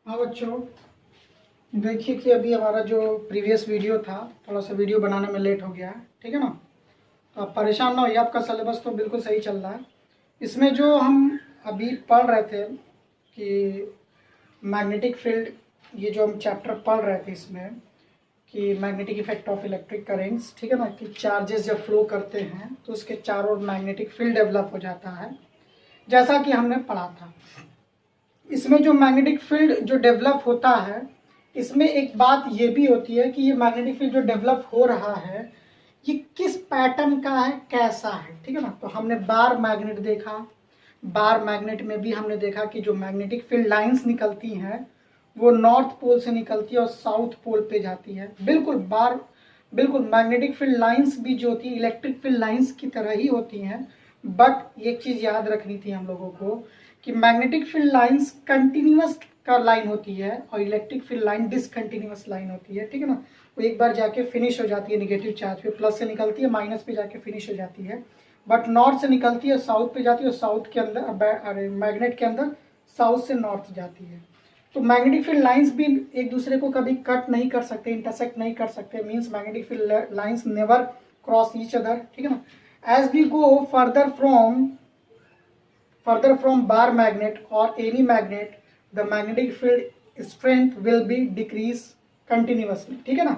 हाँ बच्चों, देखिए कि अभी हमारा जो प्रीवियस वीडियो था, थोड़ा सा वीडियो बनाने में लेट हो गया है। ठीक है ना। तो आप परेशान ना होइए, आपका सिलेबस तो बिल्कुल सही चल रहा है। इसमें जो हम अभी पढ़ रहे थे कि मैग्नेटिक फील्ड, ये जो हम चैप्टर पढ़ रहे थे इसमें कि magnetic effect of electric currents, ठीक है ना, कि चार्जेस जब फ्लो करते हैं तो उसके चारों ओर मैग्नेटिक फील्ड डेवलप हो जाता है, जैसा कि हमने पढ़ा था। इसमें जो मैग्नेटिक फील्ड जो डेवलप होता है, इसमें एक बात ये भी होती है कि ये मैग्नेटिक फील्ड जो डेवलप हो रहा है ये किस पैटर्न का है, कैसा है। ठीक है ना। तो हमने बार मैग्नेट देखा, बार मैग्नेट में भी हमने देखा कि जो मैग्नेटिक फील्ड लाइंस निकलती हैं वो नॉर्थ पोल से निकलती है और साउथ पोल पे जाती है। बिल्कुल मैग्नेटिक फील्ड लाइंस भी जो होती है इलेक्ट्रिक फील्ड लाइंस की तरह ही होती हैं। बट एक चीज याद रखनी थी हम लोगों को कि मैग्नेटिक फील्ड लाइंस कंटिन्यूअस का लाइन होती है और electric field line discontinuous line होती है। ठीक है ना। वो एक बार जाके फिनिश हो जाती है निगेटिव चार्ज पे, प्लस से निकलती है माइनस पे जाके फिनिश हो जाती है। बट नॉर्थ से निकलती है साउथ पे जाती है और साउथ के अंदर मैग्नेट के अंदर साउथ से नॉर्थ जाती है। तो मैग्नेटिक फील्ड लाइंस भी एक दूसरे को कभी कट नहीं कर सकते, इंटरसेक्ट नहीं कर सकते। Means magnetic field lines never cross each other. ठीक है ना। As we go further from bar magnet or any magnet, the magnetic field strength will be decrease continuously। ठीक है ना।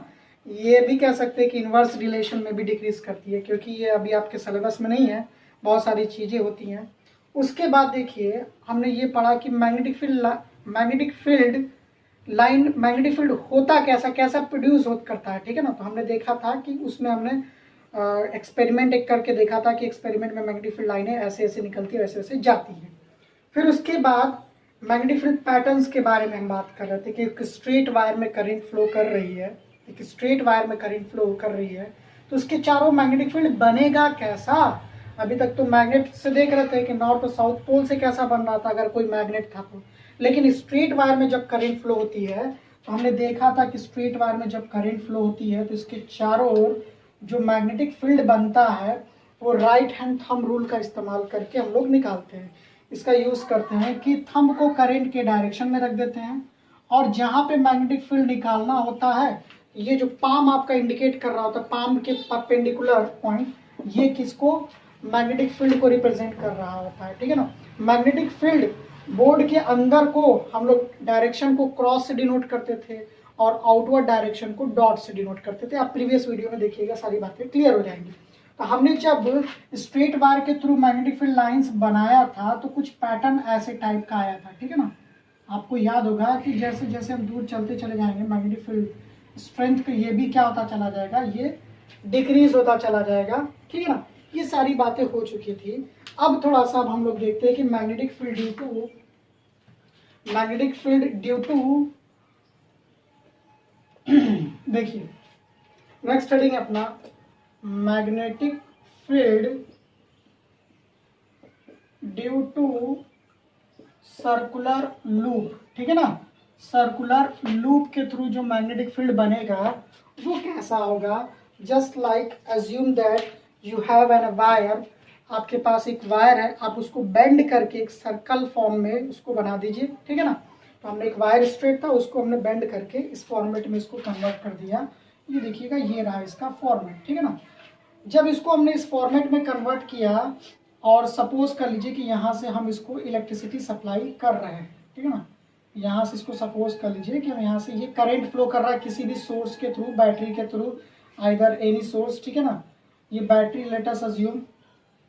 ये भी कह सकते हैं कि इनवर्स रिलेशन में भी डिक्रीज करती है, क्योंकि ये अभी आपके सिलेबस में नहीं है, बहुत सारी चीजें होती हैं। उसके बाद देखिए हमने ये पढ़ा कि मैग्नेटिक फील्ड होता कैसा कैसा प्रोड्यूस करता है। ठीक है ना। तो हमने देखा था कि उसमें हमने एक्सपेरिमेंट एक करके देखा था कि एक्सपेरिमेंट में मैग्नेटिक फील्ड लाइनें ऐसे ऐसे निकलती है, वैसे वैसे जाती हैं। फिर उसके बाद मैग्नेटिक फील्ड पैटर्न्स के बारे में हम बात कर रहे थे कि एक स्ट्रेट वायर में करंट फ्लो कर रही है, एक स्ट्रेट वायर में करंट फ्लो कर रही है, तो उसके चारों मैग्नेटिक फील्ड बनेगा कैसा। अभी तक तो मैग्नेट से देख रहे थे कि नॉर्थ और साउथ पोल से कैसा बन रहा था अगर कोई मैग्नेट था तो, लेकिन स्ट्रेट वायर में जब करंट फ्लो होती है तो हमने देखा था कि स्ट्रेट वायर में जब करंट फ्लो होती है तो इसके चारों ओर जो मैग्नेटिक फील्ड बनता है वो राइट हैंड थंब रूल का इस्तेमाल करके हम लोग निकालते हैं। इसका यूज करते हैं कि थंब को करंट के डायरेक्शन में रख देते हैं और जहां पे मैग्नेटिक फील्ड निकालना होता है, ये जो पाम आपका इंडिकेट कर रहा होता है, पाम के परपेंडिकुलर पॉइंट, ये किसको, मैग्नेटिक फील्ड को रिप्रेजेंट कर रहा होता है। ठीक है ना। मैग्नेटिक फील्ड बोर्ड के अंदर को हम लोग डायरेक्शन को क्रॉस से डिनोट करते थे और आउटवर्ड डायरेक्शन को डॉट से डिनोट करते थे। आप प्रीवियस वीडियो में देखिएगा, सारी बातें क्लियर हो जाएंगी। तो हमने जब स्ट्रेट बार के थ्रू मैग्नेटिक फील्ड लाइंस बनाया था तो कुछ पैटर्न ऐसे टाइप का आया था। ठीक है ना। आपको याद होगा कि जैसे जैसे हम दूर चलते चले जाएंगे मैग्नेटिक फील्ड स्ट्रेंथ का ये भी क्या होता चला जाएगा, ये डिक्रीज होता चला जाएगा। ठीक है ना। ये सारी बातें हो चुकी थी। अब थोड़ा सा अब हम लोग देखते हैं कि मैग्नेटिक फील्ड ड्यू टू देखिए नेक्स्ट हेडिंग अपना magnetic field due to circular loop. ठीक है ना। सर्कुलर लूप के थ्रू जो मैग्नेटिक फील्ड बनेगा वो कैसा होगा। Just like assume that you have an wire, आपके पास एक वायर है, आप उसको बेंड करके एक सर्कल फॉर्म में उसको बना दीजिए। ठीक है ना। तो हमने एक वायर स्ट्रेट था, उसको हमने बेंड करके इस फॉर्मेट में इसको कन्वर्ट कर दिया। ये देखिएगा, ये रहा इसका फॉर्मेट। ठीक है ना। जब इसको हमने इस फॉर्मेट में कन्वर्ट किया और सपोज कर लीजिए कि यहाँ से हम इसको इलेक्ट्रिसिटी सप्लाई कर रहे हैं। ठीक है ना। यहाँ से इसको सपोज कर लीजिए कि हम यहाँ से ये करंट फ्लो कर रहा है किसी भी सोर्स के थ्रू, बैटरी के थ्रू, आइदर एनी सोर्स। ठीक है ना। ये battery, let us assume,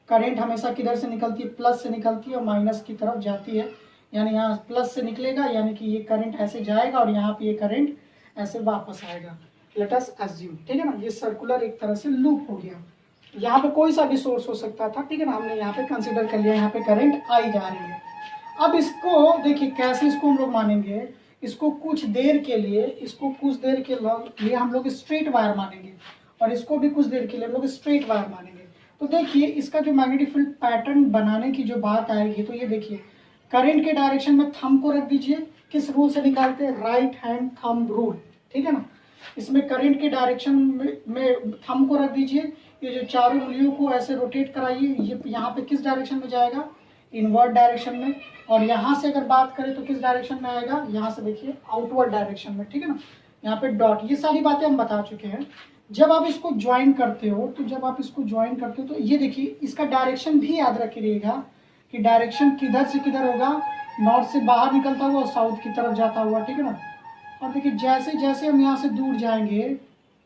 current हमेशा किधर से निकलती है, प्लस से निकलती है और माइनस की तरफ जाती है। यानी यहाँ प्लस से निकलेगा, यानी कि ये करंट ऐसे जाएगा और यहाँ पे ये करंट ऐसे वापस आएगा। Let us assume. ठीक है ना। ये सर्कुलर एक तरह से लूप हो गया। यहाँ पे कोई सा भी सोर्स हो सकता था। ठीक है ना। हमने यहाँ पे कंसिडर कर लिया, यहाँ पे करंट आई जा रही है। अब इसको देखिए कैसे इसको हम लोग मानेंगे, इसको कुछ देर के लिए हम लोग स्ट्रेट वायर मानेंगे और इसको भी कुछ देर के लिए हम लोग स्ट्रेट वायर मानेंगे। तो देखिए इसका जो मैग्नेटिक फील्ड पैटर्न बनाने की जो बात आएगी, तो ये देखिए करंट के डायरेक्शन में थंब को रख दीजिए। किस रूल से निकालते हैं, राइट हैंड थंब रूल। ठीक है ना। इसमें करंट के डायरेक्शन में थंब को रख दीजिए। ये जो चारों उंगलियों को ऐसे रोटेट कराइए, ये यहाँ पे किस डायरेक्शन में जाएगा, इनवर्ड डायरेक्शन में, और यहाँ से अगर बात करें तो किस डायरेक्शन में आएगा, यहाँ से देखिए आउटवर्ड डायरेक्शन में, ठीक है ना। यहाँ पे डॉट, ये सारी बातें हम बता चुके हैं। जब आप इसको ज्वाइन करते हो तो ये देखिए इसका डायरेक्शन भी याद रखिएगा कि डायरेक्शन किधर से किधर होगा, नॉर्थ से बाहर निकलता हुआ और साउथ की तरफ जाता हुआ, ठीक है ना। और देखिए जैसे जैसे हम यहाँ से दूर जाएंगे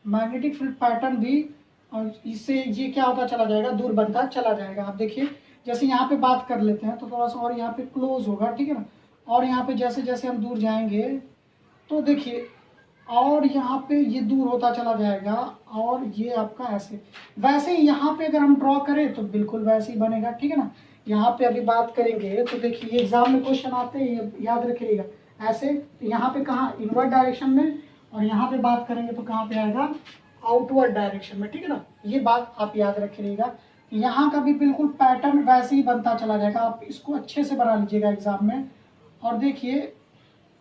मैग्नेटिक फील्ड पैटर्न भी, और इससे ये क्या होता चला जाएगा, दूर बनता चला जाएगा। आप देखिए जैसे यहाँ पे बात कर लेते हैं तो थोड़ा सा और यहाँ पे क्लोज होगा, ठीक है ना। और यहाँ पे जैसे जैसे हम दूर जाएंगे तो देखिए और यहाँ पे ये दूर होता चला जाएगा, और ये आपका ऐसे, वैसे ही यहाँ पे अगर हम ड्रॉ करें तो बिल्कुल वैसे ही बनेगा, ठीक है ना। यहाँ पे अभी बात करेंगे तो देखिए ये एग्जाम में क्वेश्चन आते हैं, ये याद रखिएगा ऐसे। तो यहाँ पे कहाँ, इनवर्ड डायरेक्शन में, और यहाँ पे बात करेंगे तो कहाँ पे आएगा, आउटवर्ड डायरेक्शन में, ठीक है ना। ये बात आप याद रखिएगा। यहाँ का भी बिल्कुल पैटर्न वैसे ही बनता चला जाएगा, आप इसको अच्छे से बना लीजिएगा एग्जाम में। और देखिए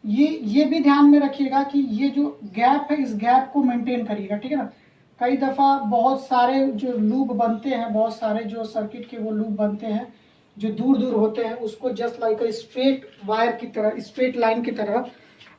ये भी ध्यान में रखिएगा कि ये जो गैप है इस गैप को मेंटेन करिएगा, ठीक है ना। कई दफ़ा बहुत सारे जो लूप बनते हैं, बहुत सारे जो सर्किट के वो लूप बनते हैं जो दूर दूर होते हैं, उसको जस्ट लाइक स्ट्रेट वायर की तरह, स्ट्रेट लाइन की तरह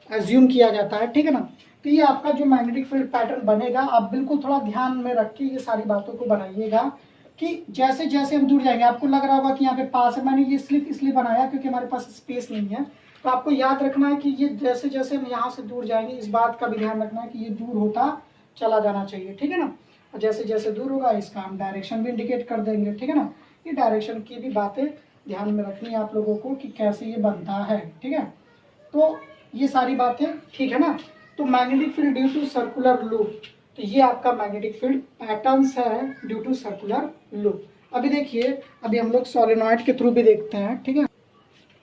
एज्यूम किया जाता है, ठीक है ना। तो ये आपका जो मैग्नेटिक फील्ड पैटर्न बनेगा, आप बिल्कुल थोड़ा ध्यान में रख के ये सारी बातों को बनाइएगा कि जैसे जैसे हम दूर जाएंगे, आपको लग रहा होगा कि यहाँ पे पास है, मैंने ये स्लिप इसलिए बनाया क्योंकि हमारे पास स्पेस नहीं है। तो आपको याद रखना है कि ये जैसे जैसे हम यहाँ से दूर जाएंगे इस बात का भी ध्यान रखना है कि ये दूर होता चला जाना चाहिए, ठीक है ना। और जैसे जैसे दूर होगा इसका हम डायरेक्शन भी इंडिकेट कर देंगे, ठीक है ना। ये डायरेक्शन की भी बातें ध्यान में रखनी है आप लोगों को कि कैसे ये बनता है, ठीक है। तो ये सारी बातें ठीक है ना। तो magnetic field due to circular loop, तो ये आपका मैग्नेटिक फील्ड पैटर्न्स है ड्यू टू सर्कुलर लूप। अभी देखिए अभी हम लोग सोलेनॉइड के थ्रू भी देखते हैं, ठीक है।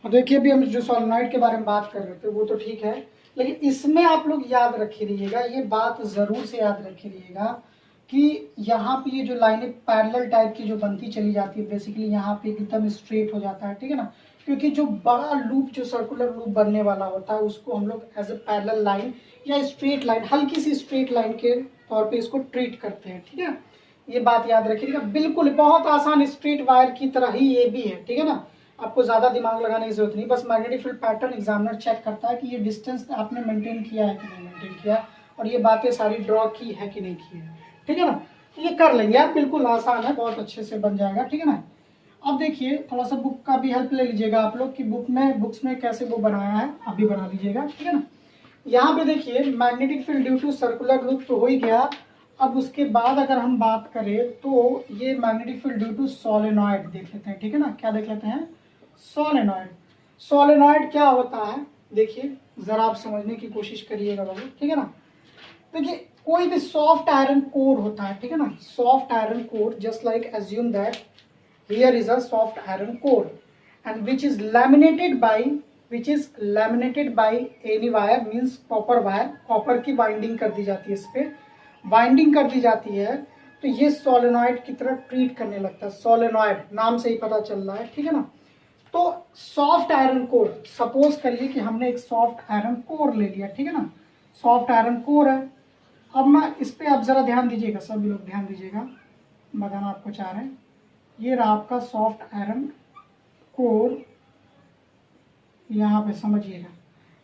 और देखिए अभी हम जो सोलेनॉइड के बारे में बात कर रहे थे वो तो ठीक है, लेकिन इसमें आप लोग याद रखिएगा, ये बात ज़रूर से याद रखिएगा कि यहाँ पे ये जो लाइनें पैरेलल टाइप की जो बनती चली जाती है, बेसिकली यहाँ पे एकदम स्ट्रेट हो जाता है, ठीक है ना। क्योंकि जो बड़ा लूप जो सर्कुलर लूप बनने वाला होता है उसको हम लोग एज ए पैरेलल लाइन या स्ट्रेट लाइन, हल्की सी स्ट्रेट लाइन के तौर पे इसको ट्रीट करते हैं, ठीक है। ये बात याद रखिएगा, बिल्कुल बहुत आसान स्ट्रेट वायर की तरह ही ये भी है, ठीक है ना। आपको ज़्यादा दिमाग लगाने की जरूरत नहीं, बस magnetic field pattern examiner check करता है कि ये डिस्टेंस आपने मेंटेन किया है कि नहीं मेंटेन किया, और ये बातें सारी ड्रॉ की है कि नहीं की है, ठीक है ना। ये कर लेंगे आप, बिल्कुल आसान है, बहुत अच्छे से बन जाएगा, ठीक है ना। अब देखिए थोड़ा सा बुक का भी हेल्प ले लीजिएगा आप लोग कि बुक्स में कैसे वो बनाया है, आप भी बना लीजिएगा, ठीक है ना। यहाँ पे देखिए magnetic field due to circular loop तो हो ही गया। अब उसके बाद अगर हम बात करें तो ये magnetic field due to solenoid देख लेते हैं, ठीक है ना। क्या देख लेते हैं, सोलेनॉइड। सोलेनॉइड क्या होता है देखिए जरा आप समझने की कोशिश करिएगा बाबू, ठीक है ना। देखिए कोई भी सॉफ्ट आयरन कोर होता है, ठीक है ना, soft iron core, just like assume that here is a soft iron core and which is laminated by any wire, means copper wire, copper की बाइंडिंग कर दी जाती है, इस पे बाइंडिंग कर दी जाती है, तो ये सोलेनॉइड की तरह ट्रीट करने लगता है। सोलेनॉइड नाम से ही पता चल रहा है, ठीक है ना। तो सॉफ्ट आयरन कोर, सपोज करिए कि हमने एक सॉफ्ट आयरन कोर ले लिया, ठीक है ना, सॉफ्ट आयरन कोर है। अब मैं इस पे आप जरा ध्यान दीजिएगा, सभी लोग ध्यान दीजिएगा, बताना आपको चाह रहे हैं। ये रहा आपका सॉफ्ट आयरन कोर, यहाँ पे समझिएगा,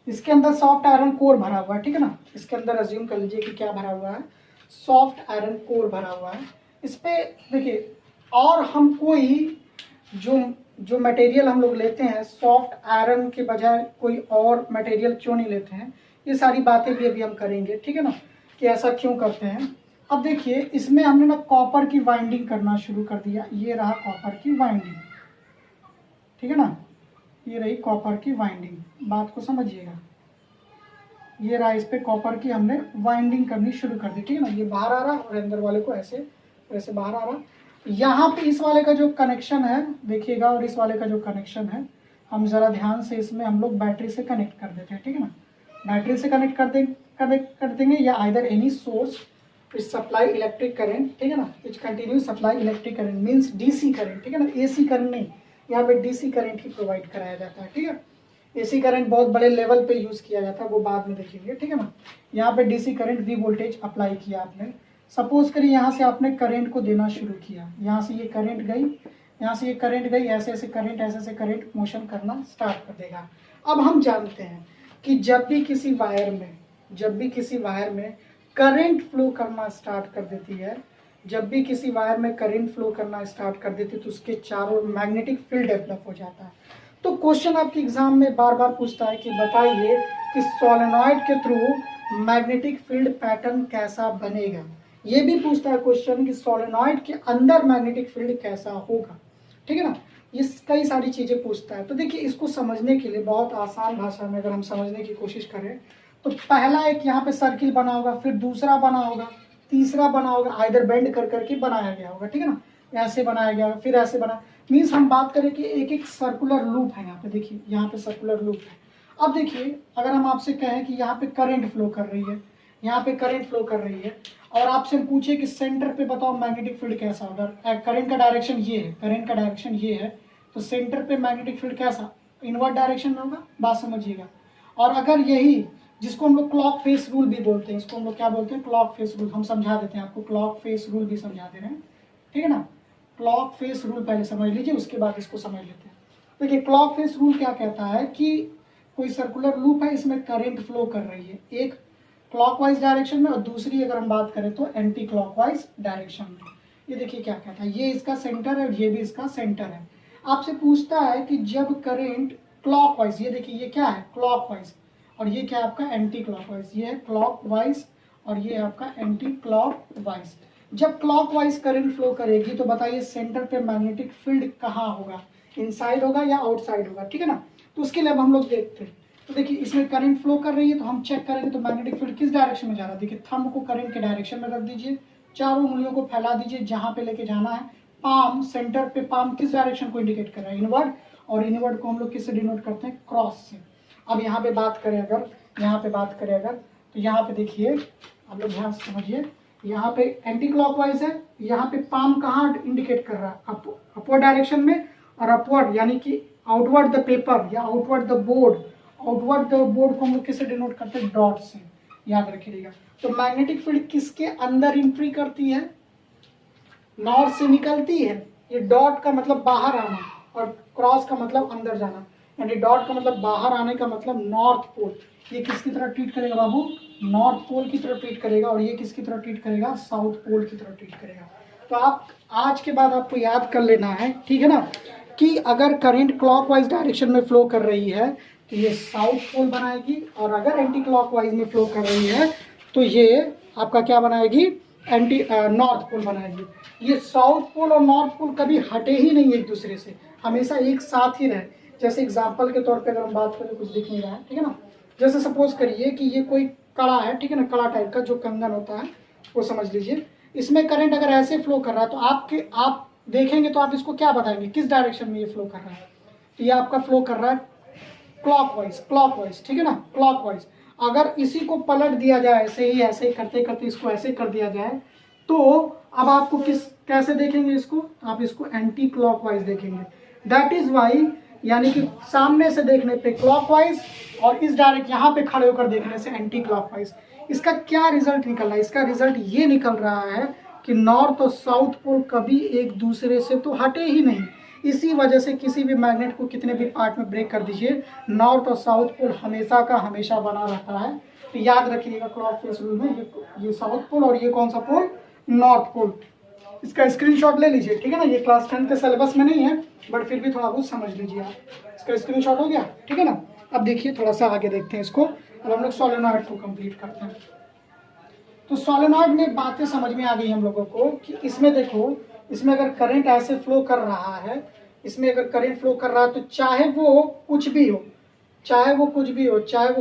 इसके अंदर सॉफ्ट आयरन कोर भरा हुआ है, ठीक है ना। इसके अंदर अज्यूम कर लीजिए कि क्या भरा हुआ है, सॉफ्ट आयरन कोर भरा हुआ है। इस पे देखिए, और हम कोई जो मटेरियल हम लोग लेते हैं सॉफ्ट आयरन के बजाय कोई और मटेरियल क्यों नहीं लेते हैं, ये सारी बातें भी अभी हम करेंगे, ठीक है ना, कि ऐसा क्यों करते हैं। अब देखिए इसमें हमने ना कॉपर की वाइंडिंग करना शुरू कर दिया, ये रहा कॉपर की वाइंडिंग, ठीक है ना, ये रही कॉपर की वाइंडिंग, बात को समझिएगा। ये रहा, इस पे कॉपर की हमने वाइंडिंग करनी शुरू कर दी, ठीक है ना। ये बाहर आ रहा और अंदर वाले को ऐसे ऐसे बाहर आ रहा। यहाँ पे इस वाले का जो कनेक्शन है देखिएगा, और इस वाले का जो कनेक्शन है हम जरा ध्यान से इसमें हम लोग बैटरी से कनेक्ट कर देते हैं, ठीक है ना। बैटरी से कनेक्ट कर देंगे या either any source which supply electric current, ठीक है ना, which continue supply electric current, means DC current, ठीक है ना, एसी करंट नहीं, यहाँ पे डीसी करंट ही प्रोवाइड कराया जाता है, ठीक है। एसी करंट बहुत बड़े लेवल पे यूज़ किया जाता है, वो बाद में देखेंगे, ठीक है ना। यहाँ पे DC current V voltage apply किया आपने, सपोज करिए यहाँ से आपने करंट को देना शुरू किया, यहाँ से ये करंट गई, यहाँ से ये करंट गई, ऐसे ऐसे करंट, ऐसे ऐसे करंट मोशन करना स्टार्ट कर देगा। अब हम जानते हैं कि जब भी किसी वायर में करंट फ्लो करना स्टार्ट कर देती है, जब भी किसी वायर में करंट फ्लो करना स्टार्ट कर देती है तो उसके चारों मैग्नेटिक फील्ड डेवलप हो जाता है। तो क्वेश्चन आपके एग्जाम में बार बार पूछता है कि बताइए कि सोलेनॉइड के थ्रू मैग्नेटिक फील्ड पैटर्न कैसा बनेगा। ये भी पूछता है क्वेश्चन कि सोलेनॉइड के अंदर मैग्नेटिक फील्ड कैसा होगा, ठीक है ना। ये कई सारी चीजें पूछता है। तो देखिए इसको समझने के लिए बहुत आसान भाषा में अगर हम समझने की कोशिश करें तो पहला एक यहाँ पे सर्किल बना होगा, फिर दूसरा बना होगा, तीसरा बना होगा, आइदर बेंड कर करके बनाया गया होगा, ठीक है ना, ऐसे बनाया गया होगा, फिर ऐसे बना, मीन्स हम बात करें कि एक एक सर्कुलर लूप है। यहाँ पे देखिए, यहाँ पे सर्कुलर लूप है। अब देखिए अगर हम आपसे कहें कि यहाँ पे करंट फ्लो कर रही है, यहाँ पे करंट फ्लो कर रही है, और आपसे पूछे कि सेंटर पे बताओ मैग्नेटिक फील्ड कैसा होगा। करंट का डायरेक्शन ये है, करंट का डायरेक्शन ये है, तो सेंटर पे मैग्नेटिक फील्ड कैसा, इनवर्ट डायरेक्शन में होगा, बात समझिएगा। और अगर यही, जिसको हम लोग क्लॉक फेस रूल भी बोलते हैं, इसको हम लोग क्या बोलते हैं, क्लॉक फेस रूल, हम समझा देते हैं आपको, क्लॉक फेस रूल भी समझा दे रहे हैं, ठीक है ना। क्लॉक फेस रूल पहले समझ लीजिए, उसके बाद इसको समझ लेते हैं। देखिए क्लॉक फेस रूल क्या कहता है कि कोई सर्कुलर लूप है, इसमें करंट फ्लो कर रही है, एक क्लॉकवाइज डायरेक्शन में और दूसरी अगर हम बात करें तो एंटी क्लॉकवाइज डायरेक्शन में। ये देखिए क्या कहता है, ये इसका सेंटर है और ये भी इसका सेंटर है। आपसे पूछता है कि जब करंट क्लॉकवाइज, ये देखिए ये क्या है क्लॉकवाइज, और ये क्या है आपका एंटी क्लॉकवाइज, ये है क्लॉकवाइज और ये है आपका एंटी क्लॉकवाइज। जब क्लॉकवाइज करंट फ्लो करेगी तो बताइए सेंटर पे मैग्नेटिक फील्ड कहाँ होगा, इनसाइड होगा या आउटसाइड होगा, ठीक है ना। तो उसके लिए अब हम लोग देखते हैं। तो देखिए इसमें करंट फ्लो कर रही है तो हम चेक करेंगे तो मैग्नेटिक फील्ड किस डायरेक्शन में जा रहा है। देखिए थंब को करंट के डायरेक्शन में रख दीजिए, चारों उंगलियों को फैला दीजिए जहां पे लेके जाना है, पाम सेंटर पे, पाम किस डायरेक्शन को इंडिकेट कर रहा है, इनवर्ड, और इनवर्ड को हम लोग किससे डिनोट करते हैं, क्रॉस से। अब यहाँ पे बात करें अगर, यहाँ पे बात करें अगर, तो यहाँ पे देखिए आप लोग ध्यान से समझिए, यहाँ पे एंटी क्लॉकवाइज है, यहाँ पे पाम कहाँ इंडिकेट कर रहा है, अपवर्ड डायरेक्शन में, और अपवर्ड यानी कि आउटवर्ड द पेपर या outward the board, outward the board को हम लोग किससे डिनोट करते हैं, डॉट से, याद रखिएगा। तो मैग्नेटिक फील्ड किसके अंदर एंट्री करती है, नॉर्थ से निकलती है। ये डॉट का मतलब बाहर आना और क्रॉस का मतलब अंदर जाना, यानी डॉट का मतलब बाहर आने का मतलब नॉर्थ पोल। ये किसकी तरह ट्रीट करेगा बाबू, नॉर्थ पोल की तरह ट्रीट करेगा, और ये किसकी तरह ट्रीट करेगा, साउथ पोल की तरह ट्रीट करेगा। तो आप आज के बाद आपको याद कर लेना है, ठीक है ना, कि अगर करंट क्लॉकवाइज डायरेक्शन में फ्लो कर रही है तो ये साउथ पोल बनाएगी, और अगर एंटी क्लॉकवाइज में फ्लो कर रही है तो ये आपका क्या बनाएगी, एंटी नॉर्थ पोल बनाएगी। ये साउथ पोल और नॉर्थ पोल कभी हटे ही नहीं एक दूसरे से, हमेशा एक साथ ही रहे। जैसे एग्जांपल के तौर पे अगर हम बात करें, कुछ दिख नहीं रहा है, ठीक है ना, जैसे सपोज करिए कि ये कोई कड़ा है, ठीक है ना, कड़ा टाइप का जो कंगन होता है वो समझ लीजिए, इसमें करंट अगर ऐसे फ्लो कर रहा है तो आप देखेंगे तो आप इसको क्या बताएंगे, किस डायरेक्शन में ये फ्लो कर रहा है। तो ये आपका फ्लो कर रहा है क्लॉकवाइज, क्लॉकवाइज, ठीक है ना, क्लॉकवाइज। अगर इसी को पलट दिया जाए, ऐसे ही करते करते इसको ऐसे कर दिया जाए, तो अब आपको कैसे देखेंगे इसको, आप इसको एंटी क्लॉकवाइज देखेंगे। दैट इज वाई, यानी कि सामने से देखने पे क्लॉकवाइज और इस डायरेक्ट यहाँ पे खड़े होकर देखने से एंटी क्लॉकवाइज। इसका क्या रिजल्ट निकल रहा है, इसका रिजल्ट ये निकल रहा है कि नॉर्थ और साउथ पोल कभी एक दूसरे से तो हटे ही नहीं। इसी वजह से किसी भी मैग्नेट को कितने भी पार्ट में ब्रेक कर दीजिए, नॉर्थ और साउथ पोल हमेशा का हमेशा बना रहता है। तो याद रखिएगा क्लॉक फेस रूल में ये साउथ पोल और ये कौन सा पोल, नॉर्थ पोल। इसका स्क्रीनशॉट ले लीजिए, ठीक है ना, ये क्लास 10 के सिलेबस में नहीं है बट फिर भी थोड़ा बहुत समझ लीजिए आप। इसका स्क्रीनशॉट हो गया, ठीक है ना। अब देखिए थोड़ा सा आगे देखते हैं इसको, अब हम लोग सोलेनॉइड को कंप्लीट करते हैं। तो सोलेनॉइड में बातें समझ में आ गई हम लोगों को कि इसमें देखो, इसमें अगर करंट ऐसे फ्लो कर रहा है, इसमें अगर करंट फ्लो कर रहा है तो चाहे वो कुछ भी हो, चाहे वो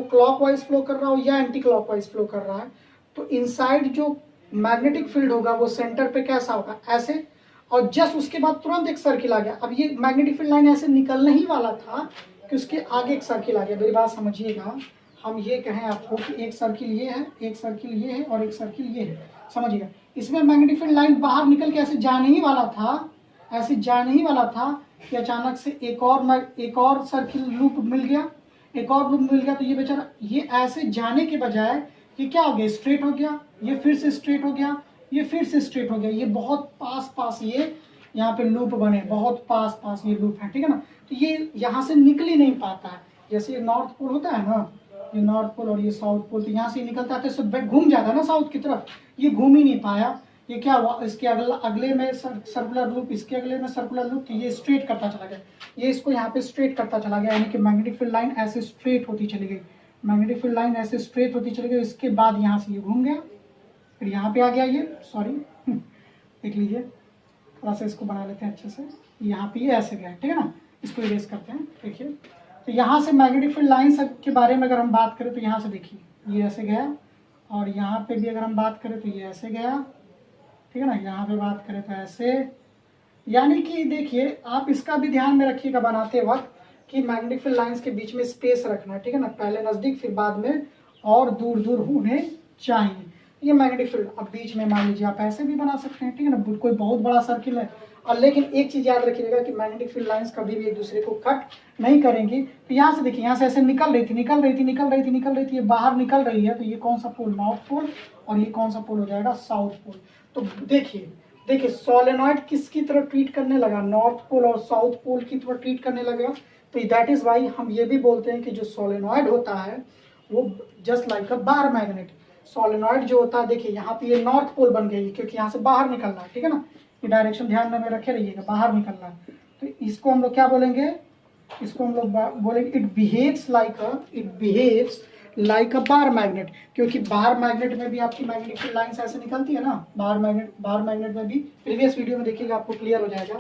क्लॉकवाइज फ्लो कर रहा हो या एंटी क्लॉकवाइज फ्लो कर रहा है, तो इनसाइड जो मैग्नेटिक फील्ड होगा वो सेंटर पे कैसा होगा, ऐसे, और जस्ट उसके बाद तुरंत एक सर्किल आ गया। अब ये मैग्नेटिक फील्ड लाइन ऐसे निकलने ही वाला था कि उसके आगे एक सर्किल आ गया। मेरी बात समझिएगा, हम ये कहें आपको कि एक सर्किल ये है, एक सर्किल ये है और एक सर्किल ये है, समझिएगा। इसमें मैग्नेटिक फील्ड लाइन बाहर निकल के ऐसे जाने ही वाला था, ऐसे जाने ही वाला था कि अचानक से एक और सर्किल लूप मिल गया, एक और लूप मिल गया। तो ये बेचारा ये ऐसे जाने के बजाय ये क्या हो गया, स्ट्रेट हो गया, ये फिर से स्ट्रेट हो गया, ये फिर से स्ट्रेट हो गया, ये बहुत पास ये यहाँ पे लूप बने, बहुत पास पास ये लूप है, ठीक है ना। तो ये यहाँ से निकल ही नहीं पाता है। जैसे ये नॉर्थ पोल होता है ना, ये नॉर्थ पोल और ये साउथ पोल, तो यहाँ से निकलता है तो घूम जाता है ना साउथ की तरफ, ये घूम ही नहीं पाया। ये क्या हुआ, इसके अगले में सर्कुलर लूप, इसके अगले में सर्कुलर लूप, तो ये स्ट्रेट करता चला गया, ये इसको यहाँ पे स्ट्रेट करता चला गया, यानी कि मैग्नेटिक फील्ड लाइन ऐसे स्ट्रेट होती चली गई, मैग्नेटिक फील्ड लाइन ऐसे स्ट्रेट होती चली गई। इसके बाद यहाँ से ये घूम गया, फिर यहाँ पे आ गया ये, सॉरी देख लीजिए, थोड़ा सा इसको बना लेते हैं अच्छे से, यहाँ पे ये ऐसे गया, ठीक है ना। इसको इरेज करते हैं, देखिए। तो यहाँ से मैग्नेटिक फील्ड लाइन के बारे में अगर हम बात करें तो यहाँ से देखिए ये ऐसे गया, और यहाँ पे भी अगर हम बात करें तो ये ऐसे गया, ठीक है ना। यहाँ पे बात करें तो ऐसे, यानी कि देखिए आप इसका भी ध्यान में रखिएगा बनाते वक्त कि मैग्नेटिक फील्ड लाइंस के बीच में स्पेस रखना है, ठीक है ना। पहले नज़दीक फिर बाद में और दूर दूर होने चाहिए। ये मैग्नेटिक फील्ड, अब बीच में मान लीजिए आप ऐसे भी बना सकते हैं, ठीक है ना। कोई बहुत बड़ा सर्किल है, और लेकिन एक चीज़ याद रखिएगा कि मैग्नेटिक फील्ड लाइंस कभी भी एक दूसरे को कट नहीं करेंगी। तो यहाँ से देखिए, यहाँ से ऐसे निकल रही थी, ये बाहर निकल रही है, तो ये कौन सा पोल, नॉर्थ पोल, और ये कौन सा पोल हो जाएगा, साउथ पोल। तो देखिए सोलेनॉइड किसकी तरह ट्रीट करने लगा, नॉर्थ पोल और साउथ पोल की तरह ट्रीट करने लगा। तो दैट इज वाई हम ये भी बोलते हैं कि जो सोलेनॉइड होता है वो जस्ट लाइक अ बार मैग्नेट। सोलेनॉइड जो होता है, देखिए यहाँ पे ये नॉर्थ पोल बन गई क्योंकि यहाँ से बाहर निकलना है, ठीक है ना। ये डायरेक्शन ध्यान में रखे रहिएगा, बाहर निकलना है। तो इसको हम लोग क्या बोलेंगे, इसको हम लोग बोलेंगे it behaves like a bar magnet, क्योंकि बार मैग्नेट में भी आपकी मैग्नेटिक फील्ड लाइंस ऐसे निकलती है ना। बार मैग्नेट में भी प्रीवियस वीडियो में देखिएगा, आपको क्लियर हो जाएगा।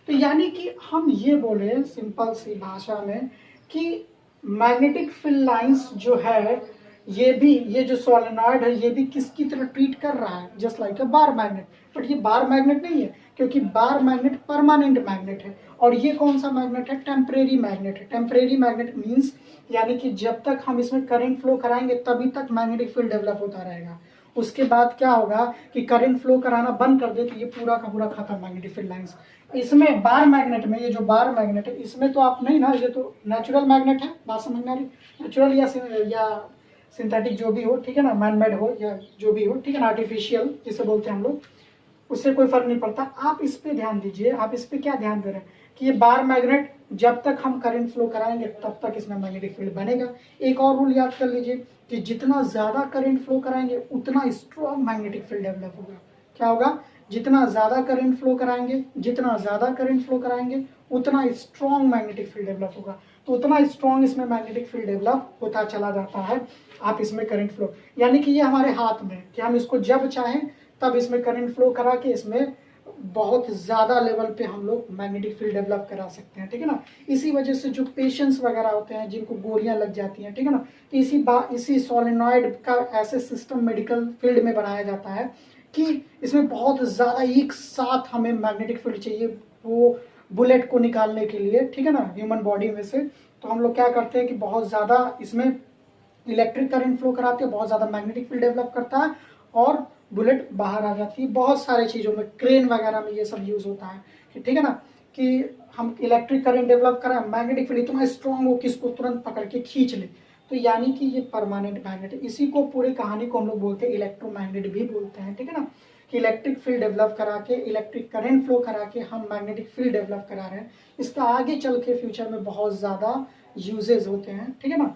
तो यानी कि हम ये बोले सिंपल सी भाषा में कि मैग्नेटिक फील्ड लाइंस जो है, ये जो सोलेनॉइड है ये भी किसकी तरह ट्रीट कर रहा है, just like a bar magnet. But ये बार मैग्नेट नहीं है, क्योंकि बार मैग्नेट परमानेंट मैग्नेट है, और ये कौन सा मैग्नेट है, टेम्परेरी मैग्नेट है। टेम्परेरी मैग्नेट मीन्स यानी कि जब तक हम इसमें करंट फ्लो कराएंगे तभी तक मैग्नेटिक फील्ड डेवलप होता रहेगा। उसके बाद क्या होगा कि करंट फ्लो कराना बंद कर दे तो ये पूरा का पूरा खत्म मैग्नेटिक फील्ड लाइंस। इसमें बार मैग्नेट में, ये जो बार मैग्नेट है इसमें तो आप नहीं ना, ये तो नेचुरल मैग्नेट है, बात समझ में आ रही, नेचुरल या सिंथेटिक जो भी हो, ठीक है ना, मैन मेड हो या जो भी हो, ठीक है ना, आर्टिफिशियल जिसे बोलते हैं हम लोग, उससे कोई फर्क नहीं पड़ता। आप इस पे ध्यान दीजिए, आप इस पे क्या ध्यान दे रहे हैं कि ये बार मैग्नेट जब तक हम करंट फ्लो कराएंगे तब तक इसमें मैग्नेटिक फील्ड बनेगा। एक और रूल याद कर लीजिए कि जितना ज्यादा करंट फ्लो कराएंगे उतना स्ट्रॉन्ग मैग्नेटिक फील्ड डेवलप होगा। क्या होगा, जितना ज्यादा करंट फ्लो कराएंगे उतना स्ट्रॉन्ग मैग्नेटिक फील्ड डेवलप होगा। तो उतना स्ट्रॉन्ग इसमें मैग्नेटिक फील्ड डेवलप होता चला जाता है। आप इसमें करंट फ्लो, यानी कि ये हमारे हाथ में कि हम इसको जब चाहें तब इसमें करंट फ्लो करा के इसमें बहुत ज़्यादा लेवल पे हम लोग मैग्नेटिक फील्ड डेवलप करा सकते हैं, ठीक है ना। इसी वजह से जो पेशेंट्स वगैरह होते हैं जिनको गोलियां लग जाती हैं, ठीक है ना, तो इसी सोलेनॉइड का ऐसे सिस्टम मेडिकल फील्ड में बनाया जाता है कि इसमें बहुत ज़्यादा एक साथ हमें मैग्नेटिक फील्ड चाहिए वो बुलेट को निकालने के लिए, ठीक है ना, ह्यूमन बॉडी में से। तो हम लोग क्या करते हैं कि बहुत ज़्यादा इसमें इलेक्ट्रिक करंट फ्लो कराते हैं, बहुत ज़्यादा मैग्नेटिक फील्ड डेवलप करता है और बुलेट बाहर आ जाती है। बहुत सारे चीज़ों में, क्रेन वगैरह में ये सब यूज़ होता है कि ठीक है ना, कि हम इलेक्ट्रिक करंट डेवलप करें, मैग्नेटिक फील्ड इतना स्ट्रॉन्ग हो कि इसको तुरंत पकड़ के खींच ले। तो यानी कि ये परमानेंट मैग्नेट है। इसी को, पूरी कहानी को हम लोग बोलते हैं इलेक्ट्रोमैग्नेट भी बोलते हैं, ठीक है ना, कि इलेक्ट्रिक फील्ड डेवलप करा के, इलेक्ट्रिक करंट फ्लो करा के हम मैग्नेटिक फील्ड डेवलप करा रहे हैं। इसका आगे चल के फ्यूचर में बहुत ज़्यादा यूजेज होते हैं, ठीक है ना।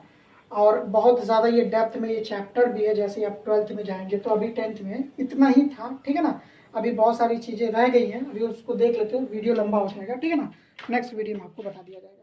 और बहुत ज़्यादा ये डेप्थ में ये चैप्टर भी है, जैसे आप 12th में जाएंगे। तो अभी 10th में इतना ही था, ठीक है ना। अभी बहुत सारी चीज़ें रह गई हैं, अभी उसको देख लेते हैं, वीडियो लंबा हो जाएगा, ठीक है ना। नेक्स्ट वीडियो में आपको बता दिया जाएगा।